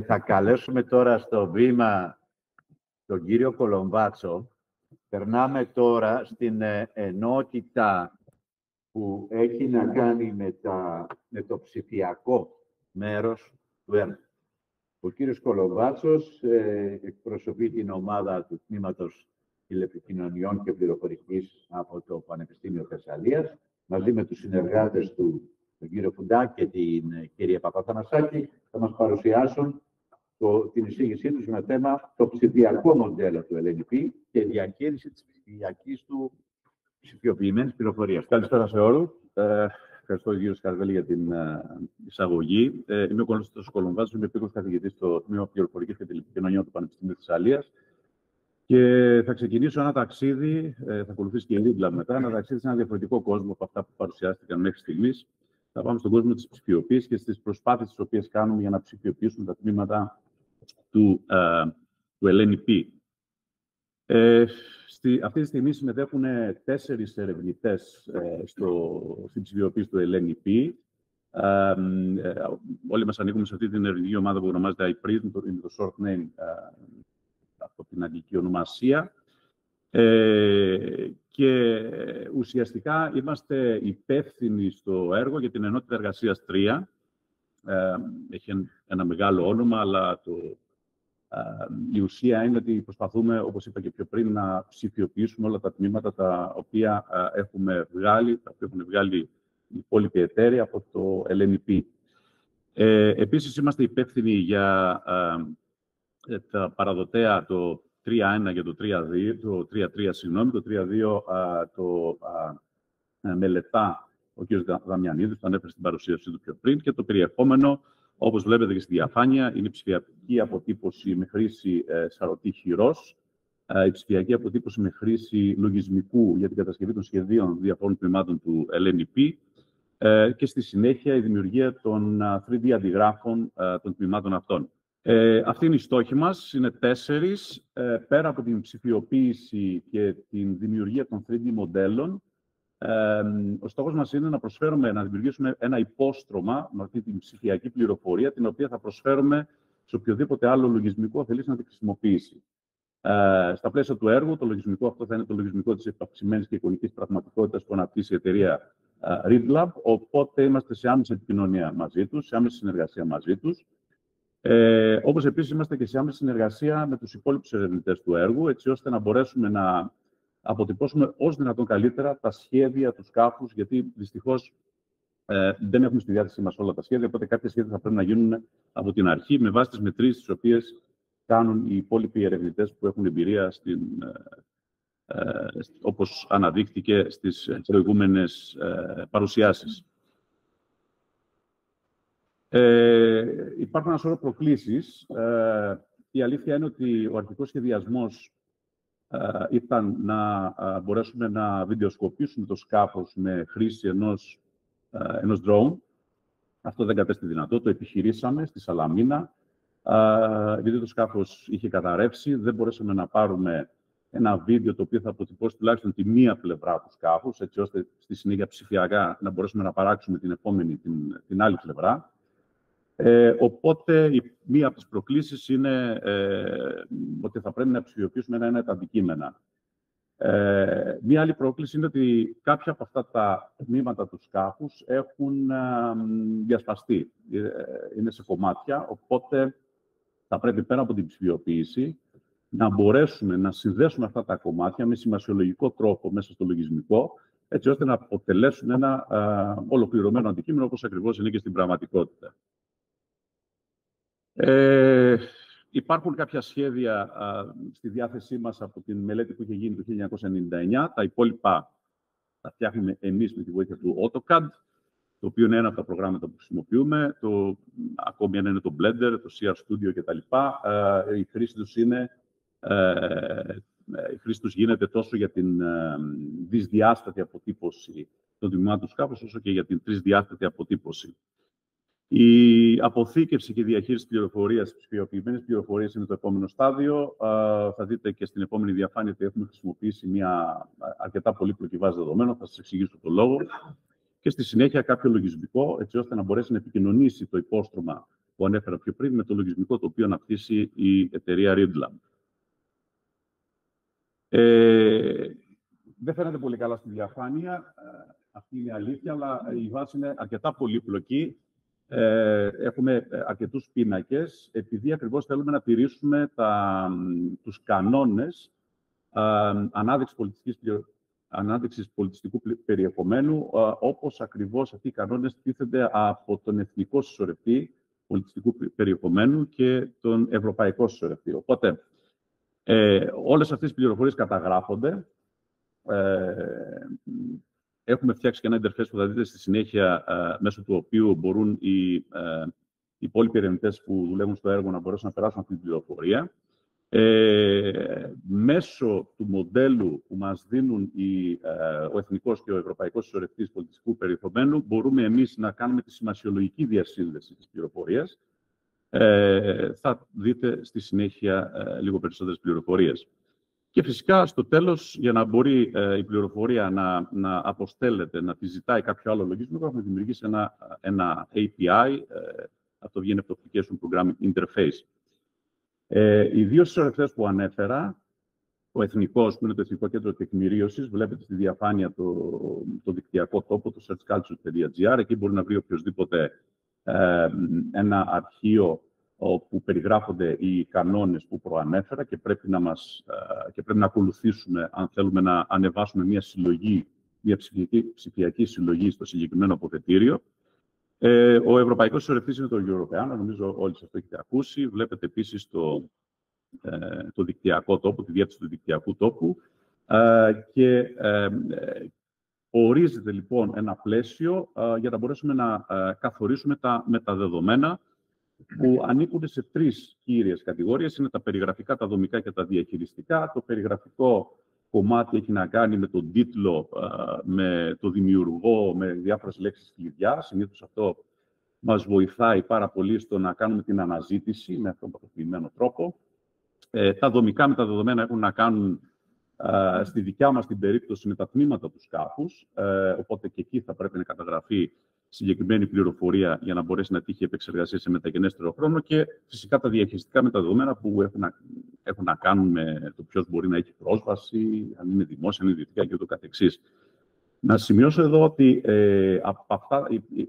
Θα καλέσουμε τώρα στο βήμα τον κύριο Κολομβάτσο. Περνάμε τώρα στην ενότητα που έχει να κάνει με το ψηφιακό μέρος του έργου. Ο κύριος Κολομβάτσος εκπροσωπεί την ομάδα του Τμήματος Τηλεπικοινωνιών και Πληροφορικής από το Πανεπιστήμιο Θεσσαλίας, μαζί με τους συνεργάτες του, τον κύριο Φουντά και την κυρία Παπαθανασάκη, θα μας παρουσιάσουν την εισήγησή τους με θέμα το ψηφιακό μοντέλο του LNP και διαχείριση της ψηφιακής του ψηφιοποιημένης πληροφορίας. Καλησπέρα σε όλους. Ευχαριστώ, κύριο Σκαρβέλη, για την εισαγωγή. Είμαι ο Κωνσταντίνος Κολομβάτσος, είμαι επίκουρος καθηγητής στο Τμήμα Πληροφορικής και Τηλεπικοινωνιών του Πανεπιστημίου Θεσσαλίας. Και θα ξεκινήσω ένα ταξίδι, θα ακολουθήσει και η Λίμπλα μετά, ένα ταξίδι σε ένα διαφορετικό κόσμο από αυτά που παρουσιάστηκαν μέχρι στιγμής. Θα πάμε στον κόσμο της ψηφιοποίησης και στις προσπάθειες τις οποίες κάνουμε για να ψηφιοποιήσουμε τα τμήματα του LNP. Αυτή τη στιγμή συμμετέχουν 4 ερευνητές στην ψηφιοποίηση του LNP. Όλοι μας ανήκουμε σε αυτή την ερευνητική ομάδα που ονομάζεται IPRISM, είναι το short name από την αγγλική ονομασία. Και ουσιαστικά είμαστε υπεύθυνοι στο έργο για την ενότητα εργασίας 3. Έχει ένα μεγάλο όνομα, αλλά η ουσία είναι ότι προσπαθούμε, όπως είπα και πιο πριν, να ψηφιοποιήσουμε όλα τα τμήματα τα οποία έχουν βγάλει οι υπόλοιποι εταίροι από το LNP. Επίσης, είμαστε υπεύθυνοι για τα παραδοτέα, το 3.1 και το 3.3, συγγνώμη, το 3.2 το μελετά ο κ. Δαμιανίδης, το ανέφερε στην παρουσίασή του πιο πριν, και το περιεχόμενο, όπως βλέπετε και στη διαφάνεια, είναι η ψηφιακή αποτύπωση με χρήση σαρωτή χειρός, η ψηφιακή αποτύπωση με χρήση λογισμικού για την κατασκευή των σχεδίων διαφόρων τμήματων του LNP και στη συνέχεια η δημιουργία των 3D αντιγράφων των τμήματων αυτών. Αυτή είναι η στόχη μας, είναι 4. Πέρα από την ψηφιοποίηση και την δημιουργία των 3D μοντέλων, ο στόχος μας είναι να δημιουργήσουμε ένα υπόστρωμα με αυτή την ψηφιακή πληροφορία, την οποία θα προσφέρουμε σε οποιοδήποτε άλλο λογισμικό θελήσει να τη χρησιμοποιήσει. Στα πλαίσια του έργου, το λογισμικό αυτό θα είναι το λογισμικό της επαυξημένης και εικονικής πραγματικότητας που αναπτύσσει η εταιρεία ReadLab, οπότε είμαστε σε άμεση επικοινωνία μαζί τους, σε άμεση συνεργασία μαζί τους. Όπως επίσης είμαστε και σε άμεση συνεργασία με τους υπόλοιπους ερευνητές του έργου, έτσι ώστε να μπορέσουμε να αποτυπώσουμε ως δυνατόν καλύτερα τα σχέδια του σκάφους, γιατί δυστυχώς δεν έχουμε στη διάθεσή μας όλα τα σχέδια, οπότε κάποια σχέδια θα πρέπει να γίνουν από την αρχή με βάση τις μετρήσεις τις οποίες κάνουν οι υπόλοιποι ερευνητές που έχουν εμπειρία όπως αναδείχθηκε στις προηγούμενες παρουσιάσεις. Υπάρχουν ένα σώρο προκλήσεις. Η αλήθεια είναι ότι ο αρχικός σχεδιασμός ήταν να μπορέσουμε να βιντεοσκοπήσουμε το σκάφος με χρήση ενός drone. Αυτό δεν κατέστη δυνατό. Το επιχειρήσαμε στη Σαλαμίνα. Επειδή το σκάφος είχε καταρρεύσει, δεν μπορέσαμε να πάρουμε ένα βίντεο το οποίο θα αποτυπώσει τουλάχιστον τη μία πλευρά του σκάφους, έτσι ώστε στη συνέχεια ψηφιακά να μπορέσουμε να παράξουμε την επόμενη, την άλλη πλευρά. Οπότε, μία από τις προκλήσεις είναι ότι θα πρέπει να ψηφιοποιήσουμε ένα-ένα τα αντικείμενα. Μία άλλη πρόκληση είναι ότι κάποια από αυτά τα τμήματα του σκάφους έχουν διασπαστεί. Είναι σε κομμάτια, οπότε θα πρέπει πέρα από την ψηφιοποίηση να μπορέσουμε να συνδέσουμε αυτά τα κομμάτια με σημασιολογικό τρόπο μέσα στο λογισμικό, έτσι ώστε να αποτελέσουν ένα ολοκληρωμένο αντικείμενο, όπως ακριβώς είναι και στην πραγματικότητα. Υπάρχουν κάποια σχέδια στη διάθεσή μας από την μελέτη που είχε γίνει το 1999. Τα υπόλοιπα τα φτιάχνουμε εμείς με τη βοήθεια του AutoCAD, το οποίο είναι ένα από τα προγράμματα που χρησιμοποιούμε. Ακόμη ένα είναι το Blender, το CR Studio κτλ. Η χρήση τους γίνεται τόσο για την δυσδιάστατη αποτύπωση των τμήματων του σκάφους, όσο και για την τρισδιάστατη αποτύπωση. Η αποθήκευση και διαχείριση πληροφορίας, ψηφιοποιημένης πληροφορίας, είναι το επόμενο στάδιο. Θα δείτε και στην επόμενη διαφάνεια ότι έχουμε χρησιμοποιήσει μια αρκετά πολύπλοκη βάση δεδομένων. Θα σας εξηγήσω το λόγο. Και στη συνέχεια κάποιο λογισμικό, έτσι ώστε να μπορέσει να επικοινωνήσει το υπόστρωμα που ανέφερα πιο πριν, με το λογισμικό το οποίο αναπτύσσει η εταιρεία Readlab. Δεν φαίνεται πολύ καλά στη διαφάνεια, αυτή είναι η αλήθεια, αλλά η βάση είναι αρκετά πολύπλοκη. Έχουμε αρκετούς πίνακες, επειδή ακριβώς θέλουμε να τηρήσουμε τους κανόνες ανάδειξης πολιτιστικού περιεχομένου, όπως ακριβώς αυτοί οι κανόνες τίθενται από τον εθνικό συσσωρευτή πολιτιστικού περιεχομένου και τον ευρωπαϊκό συσσωρευτή. Οπότε, όλες αυτές οι πληροφορίες καταγράφονται. Έχουμε φτιάξει και ένα interface που θα δείτε στη συνέχεια, μέσω του οποίου μπορούν οι υπόλοιποι ερευνητές που δουλεύουν στο έργο να μπορέσουν να περάσουν αυτή την πληροφορία. Μέσω του μοντέλου που μας δίνουν ο εθνικός και ο ευρωπαϊκός συσσωρευτής πολιτιστικού περιεχομένου, μπορούμε εμείς να κάνουμε τη σημασιολογική διασύνδεση της πληροφορίας. Θα δείτε στη συνέχεια λίγο περισσότερες πληροφορίες. Και φυσικά, στο τέλος, για να μπορεί η πληροφορία να αποστέλλεται, να τη ζητάει κάποιο άλλο λογισμικό, έχουμε δημιουργήσει ένα API, αυτό βγαίνει από το Application Programming Interface. Οι δύο συσσωρευτές που ανέφερα, ο εθνικός, που είναι το Εθνικό Κέντρο Τεκμηρίωσης, βλέπετε στη διαφάνεια το δικτυακό τόπο, το searchculture.gr, εκεί μπορεί να βρει οποιοδήποτε ένα αρχείο όπου περιγράφονται οι κανόνες που προανέφερα και πρέπει να ακολουθήσουμε αν θέλουμε να ανεβάσουμε μια συλλογή, μια ψηφιακή συλλογή στο συγκεκριμένο αποθετήριο. Ο ευρωπαϊκός συσσωρευτής είναι το Europeana, νομίζω όλοι σας το έχετε ακούσει. Βλέπετε επίσης το δικτυακό τόπο, τη διεύθυνση του δικτυακού τόπου και ορίζεται λοιπόν ένα πλαίσιο για να μπορέσουμε να καθορίσουμε τα μεταδεδομένα που ανήκουν σε τρεις κύριες κατηγορίες. Είναι τα περιγραφικά, τα δομικά και τα διαχειριστικά. Το περιγραφικό κομμάτι έχει να κάνει με τον τίτλο, με το δημιουργό, με διάφορες λέξεις κλειδιά. Συνήθως αυτό μας βοηθάει πάρα πολύ στο να κάνουμε την αναζήτηση με αυτόν τον παθοποιημένο τρόπο. Τα δομικά μεταδεδομένα έχουν να κάνουν, στη δικιά μας την περίπτωση, με τα τμήματα του σκάφους. Οπότε και εκεί θα πρέπει να καταγραφεί συγκεκριμένη πληροφορία για να μπορέσει να τύχει επεξεργασία σε μεταγενέστερο χρόνο και φυσικά τα διαχειριστικά μεταδεδομένα που έχουν να κάνουν με το ποιος μπορεί να έχει πρόσβαση, αν είναι δημόσια, αν είναι ιδιωτικά και ούτω καθεξής. Να σημειώσω εδώ ότι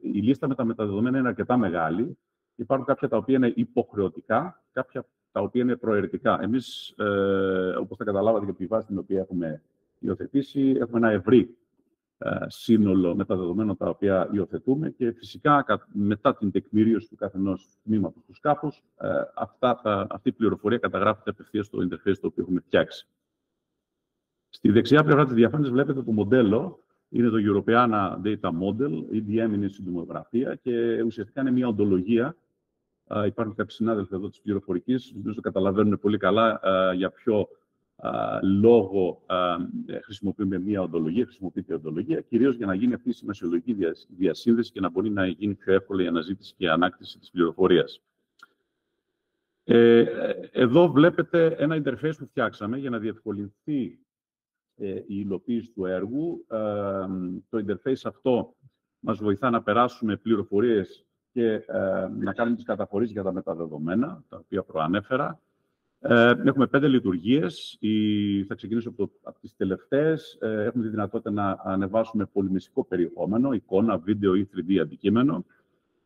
η λίστα με τα μεταδεδομένα είναι αρκετά μεγάλη. Υπάρχουν κάποια τα οποία είναι υποχρεωτικά, κάποια τα οποία είναι προαιρετικά. Εμείς, όπως θα καταλάβατε και από τη βάση την οποία έχουμε υιοθετήσει, έχουμε ένα ευρύ σύνολο μεταδεδομένων τα οποία υιοθετούμε και φυσικά μετά την τεκμηρίωση του καθενός τμήματος του σκάφους, αυτή η πληροφορία καταγράφεται απευθείας στο interface το οποίο έχουμε φτιάξει. Στη δεξιά πλευρά της διαφάνειας βλέπετε το μοντέλο. Είναι το Europeana Data Model, EDM είναι η συντομογραφία και ουσιαστικά είναι μια οντολογία. Υπάρχουν κάποιοι συνάδελφοι εδώ της πληροφορικής, που καταλαβαίνουν πολύ καλά για ποιο λόγο χρησιμοποιούμε μια οντολογία, χρησιμοποιείται η οντολογία, κυρίως για να γίνει αυτή η σημασιολογική διασύνδεση και να μπορεί να γίνει πιο εύκολη η αναζήτηση και η ανάκτηση της πληροφορίας. Εδώ βλέπετε ένα interface που φτιάξαμε για να διευκολυνθεί η υλοποίηση του έργου. Το interface αυτό μας βοηθά να περάσουμε πληροφορίες και να κάνουμε τις καταχωρήσεις για τα μεταδεδομένα, τα οποία προανέφερα. Έχουμε 5 λειτουργίες. Θα ξεκινήσω από τις τελευταίες. Έχουμε τη δυνατότητα να ανεβάσουμε πολυμεσικό περιεχόμενο, εικόνα, βίντεο ή 3D αντικείμενο.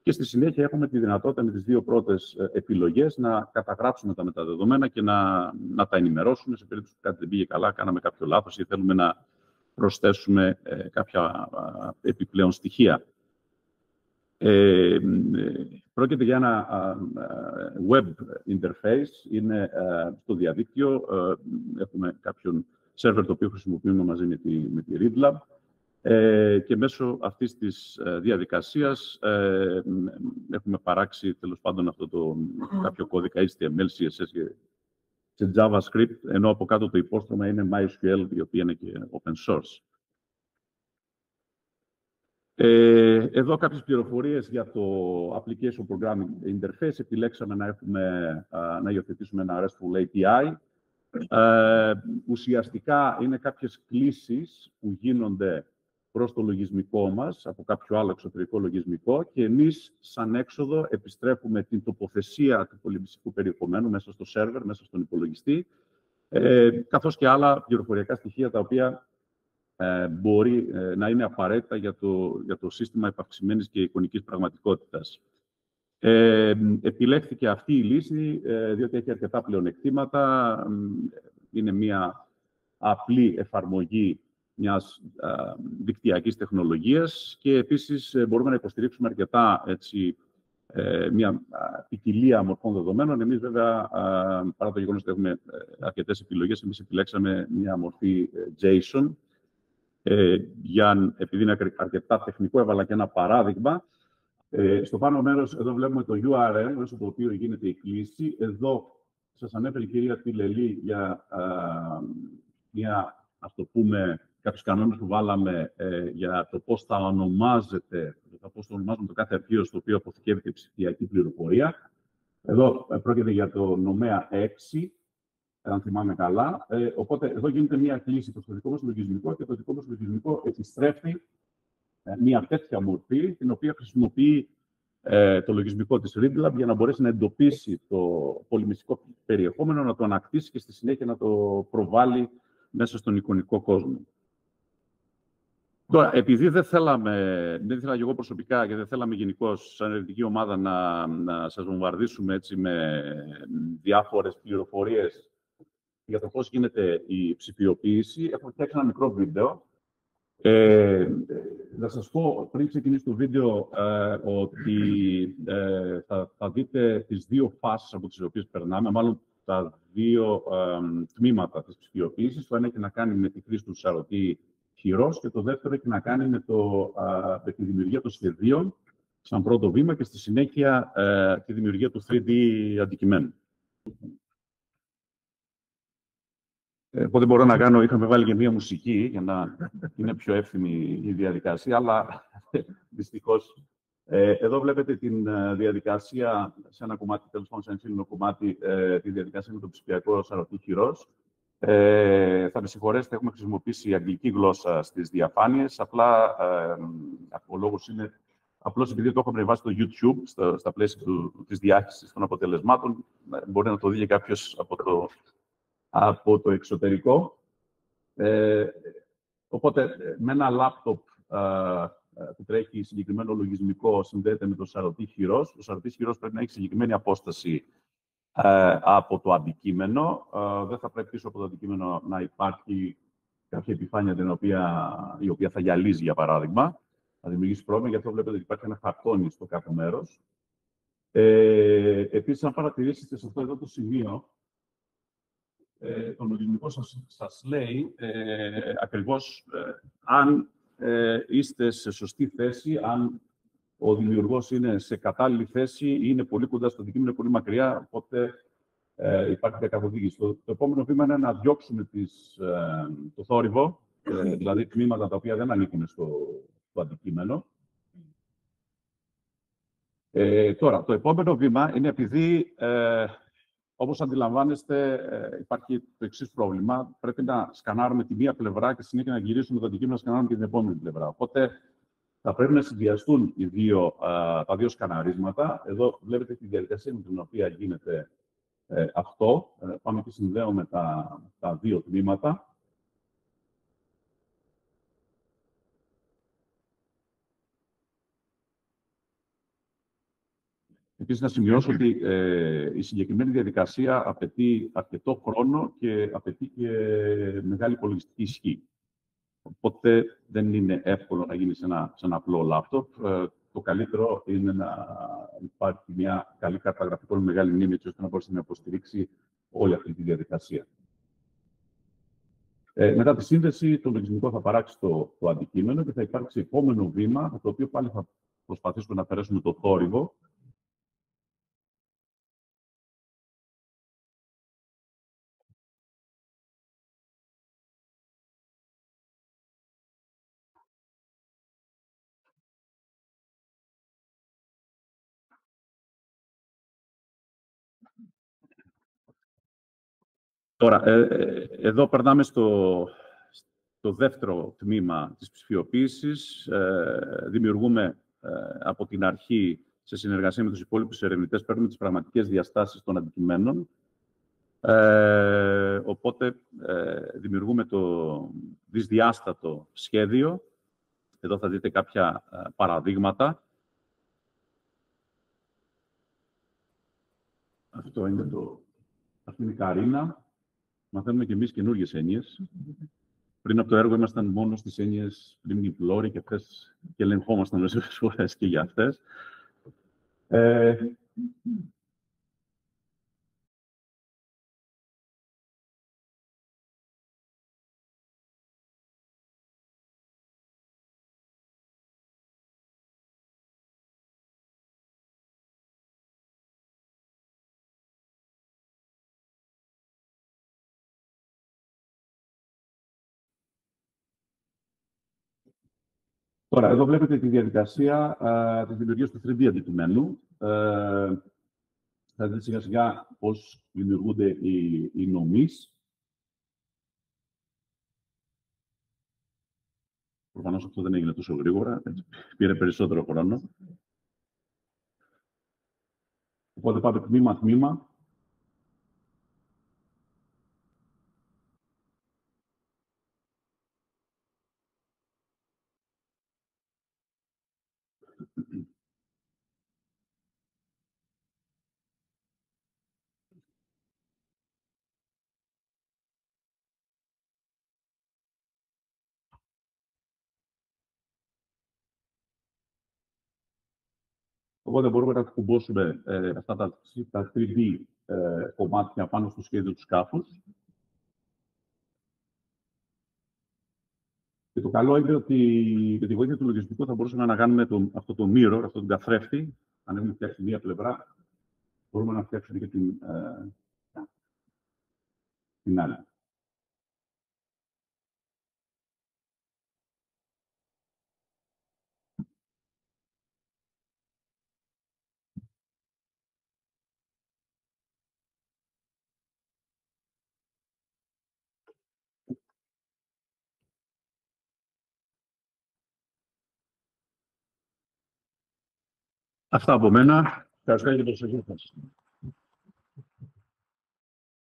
Και στη συνέχεια έχουμε τη δυνατότητα με τις δύο πρώτες επιλογές να καταγράψουμε τα μεταδεδομένα και να τα ενημερώσουμε σε περίπτωση που κάτι δεν πήγε καλά, κάναμε κάποιο λάθος ή θέλουμε να προσθέσουμε κάποια επιπλέον στοιχεία. Πρόκειται για ένα web interface, είναι στο διαδίκτυο. Έχουμε κάποιον server το οποίο χρησιμοποιούμε μαζί με τη Readlab και μέσω αυτής της διαδικασίας έχουμε παράξει τέλος πάντων αυτό κάποιο κώδικα HTML, CSS και JavaScript, ενώ από κάτω το υπόστρωμα είναι MySQL, η οποία είναι και open source. Εδώ κάποιες πληροφορίες για το Application Programming Interface. Επιλέξαμε να υιοθετήσουμε ένα RESTful API. Ουσιαστικά είναι κάποιες κλήσεις που γίνονται προς το λογισμικό μας από κάποιο άλλο εξωτερικό λογισμικό και εμείς, σαν έξοδο, επιστρέφουμε την τοποθεσία του πολυμνηστικού περιεχομένου μέσα στο σερβερ, μέσα στον υπολογιστή, καθώς και άλλα πληροφοριακά στοιχεία τα οποία μπορεί να είναι απαραίτητα για το σύστημα επαυξημένης και εικονικής πραγματικότητας. Επιλέχθηκε αυτή η λύση, διότι έχει αρκετά πλεονεκτήματα. Είναι μια απλή εφαρμογή μιας δικτυακής τεχνολογίας και επίσης μπορούμε να υποστηρίξουμε αρκετά μια ποικιλία μορφών δεδομένων. Εμείς, βέβαια, παρά το γεγονός ότι έχουμε αρκετές επιλογές, εμείς επιλέξαμε μια μορφή JSON. Επειδή είναι αρκετά τεχνικό, έβαλα και ένα παράδειγμα. Στο πάνω μέρος, εδώ βλέπουμε το URL, μέσω του οποίου γίνεται η κλήση. Εδώ σας ανέφερε η κυρία Τιλελή για ας το πούμε, κάποιους κανόνες που βάλαμε για το πώς θα ονομάζεται, πώς θα ονομάζουμε το κάθε αρχείο στο οποίο αποθηκεύεται η ψηφιακή πληροφορία. Εδώ πρόκειται για το νομέα 6, αν θυμάμαι καλά. Οπότε, εδώ γίνεται μία κλήση προς το δικό μας λογισμικό και το δικό μας λογισμικό επιστρέφει μία τέτοια μορφή, την οποία χρησιμοποιεί το λογισμικό της ReadLab για να μπορέσει να εντοπίσει το πολυμνηστικό περιεχόμενο, να το ανακτήσει και στη συνέχεια να το προβάλλει μέσα στον εικονικό κόσμο. Τώρα, επειδή δεν ήθελα και εγώ προσωπικά και δεν θέλαμε γενικώς σαν ερευνητική ομάδα να σας βομβαρδίσουμε έτσι με διάφορες πληροφορίες για το πώς γίνεται η ψηφιοποίηση, έχω φτιάξει ένα μικρό βίντεο. Να σας πω πριν ξεκινήσει το βίντεο ότι θα δείτε τις δύο φάσεις από τις οποίες περνάμε, μάλλον τα δύο τμήματα της ψηφιοποίησης. Το ένα έχει να κάνει με τη χρήση του σαρωτή χειρός και το δεύτερο έχει να κάνει με τη δημιουργία των σχεδίων σαν πρώτο βήμα και στη συνέχεια τη δημιουργία του 3D αντικειμένου. Οπότε μπορώ να κάνω, είχαμε βάλει και μία μουσική για να είναι πιο εύθυμη η διαδικασία, αλλά δυστυχώς εδώ βλέπετε την διαδικασία σε ένα κομμάτι, τέλος πάντων σε ένα σύλλογο κομμάτι, τη διαδικασία με το ψηφιακό σαρωτή χειρός. Θα με συγχωρέσετε, έχουμε χρησιμοποιήσει αγγλική γλώσσα στις διαφάνειες, απλά ο λόγος είναι απλώς επειδή το έχω ανεβάσει στο YouTube, στα πλαίσια της διάχυσης των αποτελεσμάτων, μπορεί να το δει και κάποιος από το εξωτερικό. Οπότε, με ένα λάπτοπ που τρέχει συγκεκριμένο λογισμικό συνδέεται με το σαρωτή χειρός. Ο σαρωτής χειρός πρέπει να έχει συγκεκριμένη απόσταση από το αντικείμενο. Δεν θα πρέπει πίσω από το αντικείμενο να υπάρχει κάποια επιφάνεια η οποία θα γυαλίζει, για παράδειγμα. Θα δημιουργήσει πρόβλημα, γι' αυτό βλέπετε ότι υπάρχει ένα χαρτόνι στο κάθε μέρος. Επίσης, αν παρατηρήσετε σε αυτό εδώ το σημείο, το λογισμικό σας λέει ακριβώς αν είστε σε σωστή θέση, αν ο δημιουργός είναι σε κατάλληλη θέση ή είναι πολύ κοντά στο αντικείμενο, είναι πολύ μακριά, οπότε υπάρχει μια καθοδήγηση. Το επόμενο βήμα είναι να διώξουμε το θόρυβο, δηλαδή τμήματα τα οποία δεν ανήκουν στο αντικείμενο. Τώρα, το επόμενο βήμα είναι επειδή όπως αντιλαμβάνεστε, υπάρχει το εξής πρόβλημα. Πρέπει να σκανάρουμε τη μία πλευρά και συνέχεια να γυρίσουμε το αντικείμενο να σκανάρουμε και την επόμενη πλευρά. Οπότε θα πρέπει να συνδυαστούν τα δύο σκαναρίσματα. Εδώ βλέπετε τη διαδικασία με την οποία γίνεται αυτό. Πάμε και συνδέουμε τα δύο τμήματα. Επίσης, να σημειώσω ότι η συγκεκριμένη διαδικασία απαιτεί αρκετό χρόνο και απαιτεί και μεγάλη υπολογιστική ισχύ. Οπότε δεν είναι εύκολο να γίνει σε ένα απλό λάπτοπ. Το καλύτερο είναι να υπάρχει μια καλή κάρτα γραφικών με μεγάλη μνήμη, έτσι ώστε να μπορέσει να υποστηρίξει όλη αυτή τη διαδικασία. Μετά τη σύνδεση, το λογισμικό θα παράξει το αντικείμενο και θα υπάρξει επόμενο βήμα, με το οποίο πάλι θα προσπαθήσουμε να αφαιρέσουμε το θόρυβο. Τώρα, εδώ περνάμε στο το δεύτερο τμήμα της ψηφιοποίησης. Δημιουργούμε από την αρχή, σε συνεργασία με τους υπόλοιπους ερευνητές, παίρνουμε τις πραγματικές διαστάσεις των αντικειμένων. Οπότε δημιουργούμε το δυσδιάστατο σχέδιο. Εδώ θα δείτε κάποια παραδείγματα. Αυτή είναι η Καρίνα. Μαθαίνουμε και εμείς καινούργιες έννοιες. Πριν από το έργο ήμασταν μόνο στις έννοιες Λίμνη Πλώρη και αυτές και ελεγχόμασταν μερικές φορές και για αυτές. Τώρα, εδώ βλέπετε τη διαδικασία της δημιουργίας του 3D αντικειμένου. Θα δείτε σιγά-σιγά πώς δημιουργούνται οι νομείς. Προφανώς αυτό δεν έγινε τόσο γρήγορα, πήρε περισσότερο χρόνο. Οπότε πάμε τμήμα-τμήμα. Οπότε μπορούμε να κουμπώσουμε αυτά τα 3D κομμάτια πάνω στο σχέδιο του σκάφους. Και το καλό είναι ότι με τη βοήθεια του λογιστικού θα μπορούσαμε να κάνουμε αυτό το mirror, αυτό τον καθρέφτη. Αν έχουμε φτιάξει μία πλευρά, μπορούμε να φτιάξουμε και την άλλη. Αυτά από μένα. Ευχαριστώ για την προσοχή σας.